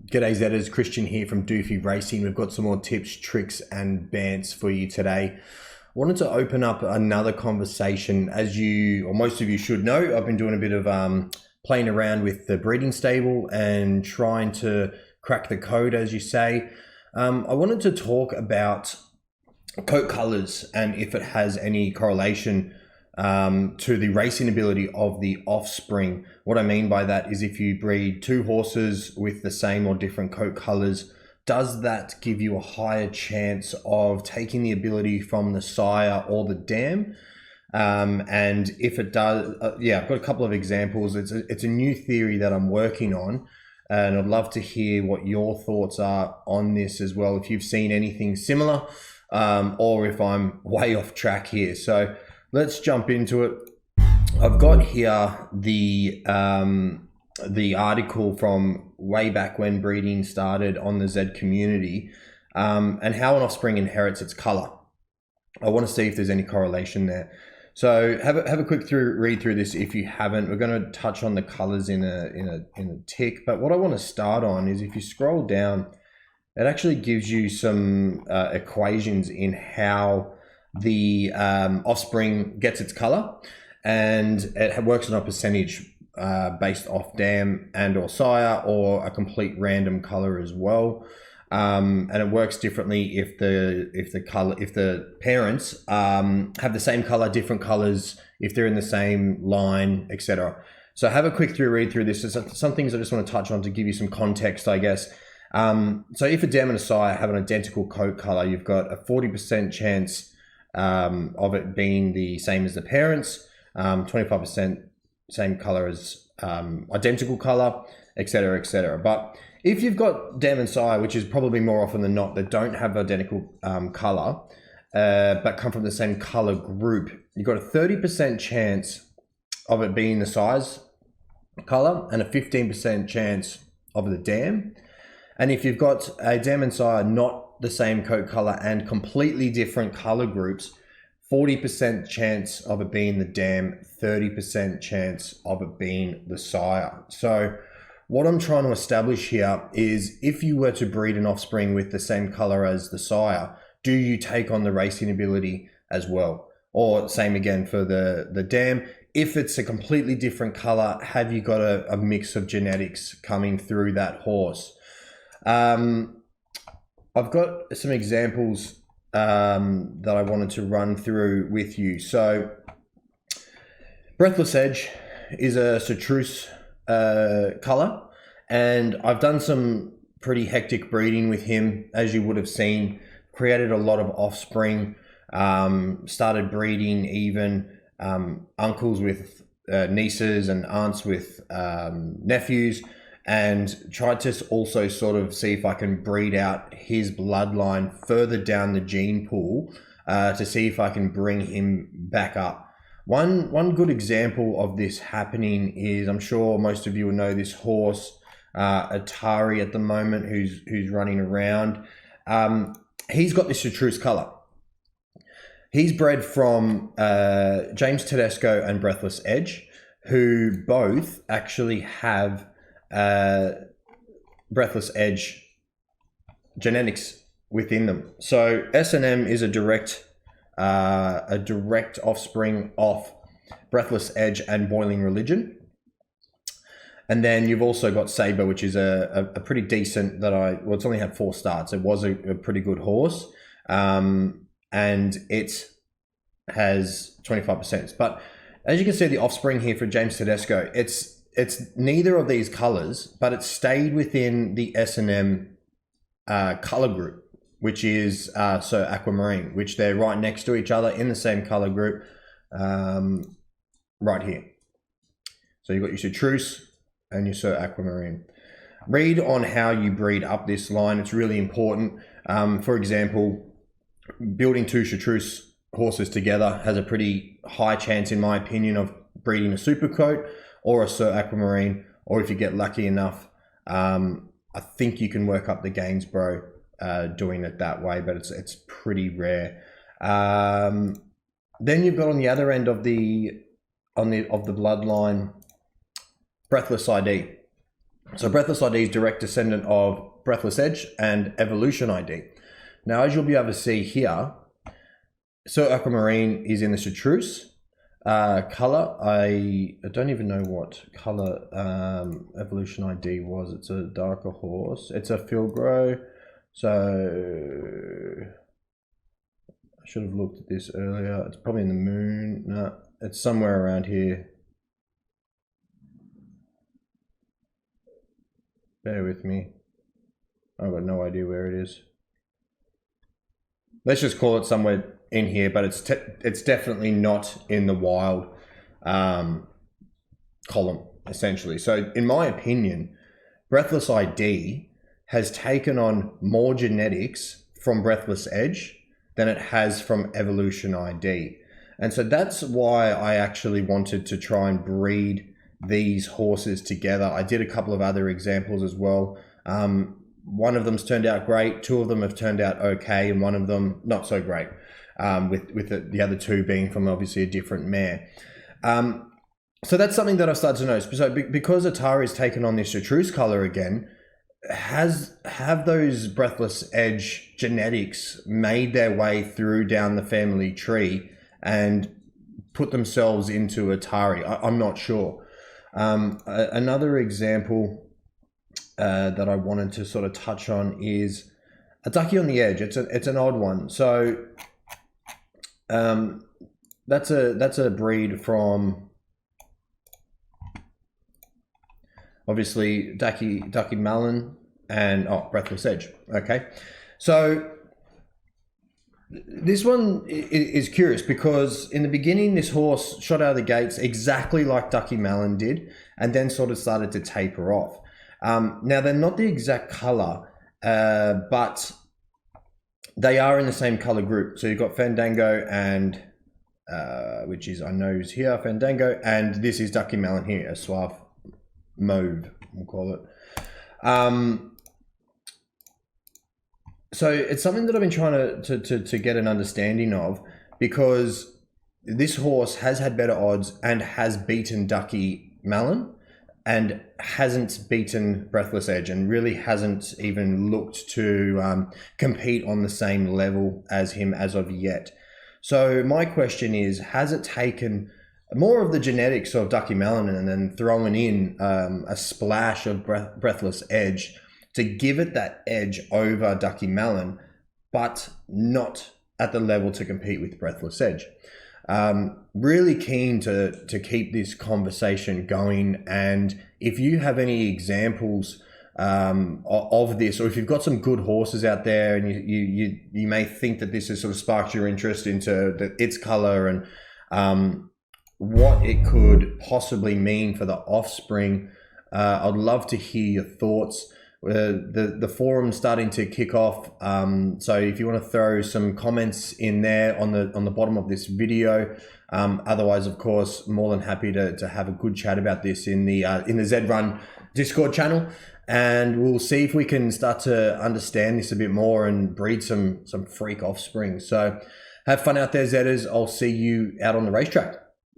G'day Zedders, Christian here from Doofy Racing. We've got some more tips, tricks and bants for you today. Wanted to open up another conversation. As you, or most of you should know, I've been doing a bit of playing around with the breeding stable and trying to crack the code, as you say. I wanted to talk about coat colors and if it has any correlation to the racing ability of the offspring. What I mean by that is if you breed two horses with the same or different coat colors, does that give you a higher chance of taking the ability from the sire or the dam? And if it does, yeah, I've got a couple of examples. It's a new theory that I'm working on, and I'd love to hear what your thoughts are on this as well, if you've seen anything similar, or if I'm way off track here. So let's jump into it. I've got here the article from way back when breeding started on the Z community, and how an offspring inherits its color. I want to see if there's any correlation there. So have a quick read through this if you haven't. We're going to touch on the colors in a tick, but what I want to start on is if you scroll down, it actually gives you some equations in how the offspring gets its color, and it works on a percentage based off dam and or sire, or a complete random color as well. And it works differently if the parents have the same color, different colors, if they're in the same line, etc. So have a quick read through this. There's some things I just want to touch on to give you some context, I guess. So if a dam and a sire have an identical coat color, you've got a 40% chance of it being the same as the parents, 25% same color as identical color, etc., etc. But if you've got dam and sire, which is probably more often than not, that don't have identical color, but come from the same color group, you've got a 30% chance of it being the sire's color and a 15% chance of the dam. And if you've got a dam and sire not the same coat color and completely different color groups, 40% chance of it being the dam, 30% chance of it being the sire. So what I'm trying to establish here is if you were to breed an offspring with the same color as the sire, do you take on the racing ability as well? Or same again for the dam. If it's a completely different color, have you got a mix of genetics coming through that horse? I've got some examples that I wanted to run through with you. So Breathless Edge is a chartreuse color, and I've done some pretty hectic breeding with him, as you would have seen. Created a lot of offspring, started breeding even uncles with nieces and aunts with nephews, and tried to also sort of see if I can breed out his bloodline further down the gene pool to see if I can bring him back up. One good example of this happening is, I'm sure most of you will know this horse, Atari at the moment, who's running around. He's got this chartreuse color. He's bred from James Tedesco and Breathless Edge, who both actually have Breathless Edge genetics within them. So S&M is a direct offspring of Breathless Edge and Boiling Religion. And then you've also got Sabre, which is a pretty decent, it's only had 4 starts. It was a pretty good horse. And it has 25%. But as you can see, the offspring here for James Tedesco, it's neither of these colors, but it stayed within the S&M color group, which is so aquamarine, which they're right next to each other in the same color group, right here. So you've got your chartreuse and your Sir Aquamarine. Read on how you breed up this line. It's really important. For example, building 2 chartreuse horses together has a pretty high chance, in my opinion, of breeding a super coat or a Sir Aquamarine, or if you get lucky enough, I think you can work up the Gainsborough doing it that way, but it's pretty rare. Then you've got on the other end of the bloodline, Breathless ID. So Breathless ID is direct descendant of Breathless Edge and Evolution ID. Now, as you'll be able to see here, so Aquamarine is in the chartreuse. Color, I don't even know what color Evolution ID was. It's a darker horse. It's a Filgro. So I should have looked at this earlier. It's probably in the moon. No, it's somewhere around here. Bear with me. I've got no idea where it is. Let's just call it somewhere in here, but it's definitely not in the wild column, essentially. So in my opinion, Breathless ID has taken on more genetics from Breathless Edge than it has from Evolution ID. And so that's why I actually wanted to try and breed these horses together. I did a couple of other examples as well. One of them's turned out great, two of them have turned out okay, and one of them not so great, with the other two being from obviously a different mare. So that's something that I've started to notice. So because Atari's taken on this chartreuse color again, have those Breathless Edge genetics made their way through down the family tree and put themselves into Atari? I'm not sure. Another example that I wanted to sort of touch on is a Ducky on the Edge. It's an odd one. So that's a breed from obviously Ducky Malin and Breathless Edge. Okay, so this one is curious because in the beginning this horse shot out of the gates exactly like Ducky Malin did, and then sort of started to taper off. Now they're not the exact color, but they are in the same color group. So you've got Fandango and which is, I know is here, Fandango, and this is Ducky Malin here, a Suave Mauve, we'll call it. So it's something that I've been trying to get an understanding of, because this horse has had better odds and has beaten Ducky Malin and hasn't beaten Breathless Edge, and really hasn't even looked to compete on the same level as him as of yet. So my question is, has it taken more of the genetics of Ducky Malin and then throwing in a splash of Breathless Edge to give it that edge over Ducky Malin, but not at the level to compete with Breathless Edge? Really keen to keep this conversation going, and if you have any examples of this, or if you've got some good horses out there and you may think that this has sort of sparked your interest into its color and what it could possibly mean for the offspring, I'd love to hear your thoughts. The forum's starting to kick off, so if you want to throw some comments in there on the bottom of this video. Otherwise, of course, more than happy to have a good chat about this in the Zed Run Discord channel, and we'll see if we can start to understand this a bit more and breed some freak offspring. So have fun out there, Zedders. I'll see you out on the racetrack.